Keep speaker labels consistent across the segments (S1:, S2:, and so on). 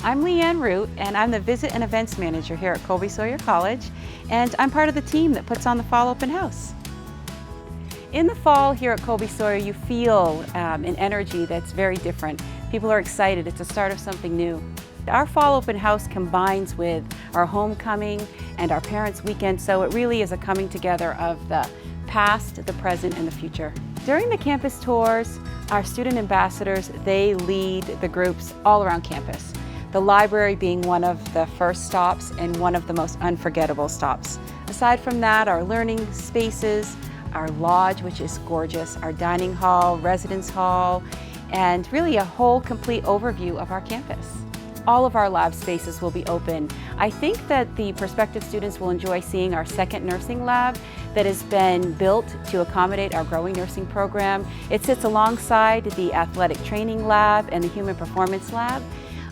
S1: I'm Leanne Root, and I'm the Visit and Events Manager here at Colby-Sawyer College, and I'm part of the team that puts on the Fall Open House. In the fall here at Colby-Sawyer, you feel an energy that's very different. People are excited. It's the start of something new. Our Fall Open House combines with our homecoming and our Parents' Weekend, so it really is a coming together of the past, the present, and the future. During the campus tours, our student ambassadors, they lead the groups all around campus. The library being one of the first stops and one of the most unforgettable stops. Aside from that, our learning spaces, our lodge, which is gorgeous, our dining hall, residence hall, and really a whole complete overview of our campus. All of our lab spaces will be open. I think that the prospective students will enjoy seeing our second nursing lab that has been built to accommodate our growing nursing program. It sits alongside the athletic training lab and the human performance lab.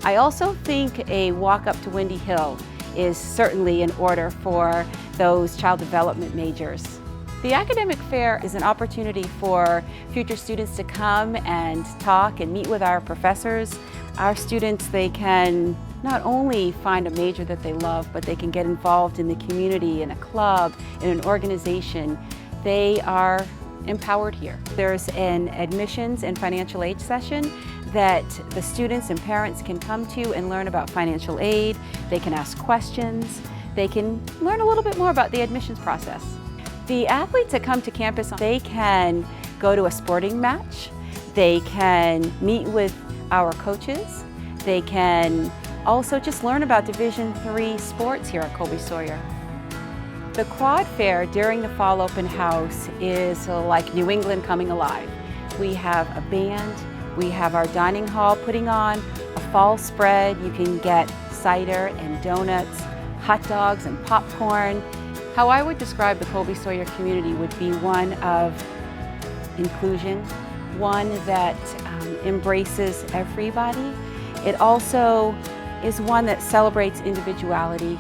S1: I also think a walk up to Windy Hill is certainly in order for those child development majors. The academic fair is an opportunity for future students to come and talk and meet with our professors. Our students, they can not only find a major that they love, but they can get involved in the community, in a club, in an organization. They are empowered here. There's an admissions and financial aid session that the students and parents can come to and learn about financial aid. They can ask questions. They can learn a little bit more about the admissions process. The athletes that come to campus, they can go to a sporting match. They can meet with our coaches. They can also just learn about Division III sports here at Colby-Sawyer. The Quad Fair during the Fall Open House is like New England coming alive. We have a band, we have our dining hall putting on a fall spread. You can get cider and donuts, hot dogs and popcorn. How I would describe the Colby-Sawyer community would be one of inclusion, one that embraces everybody. It also is one that celebrates individuality.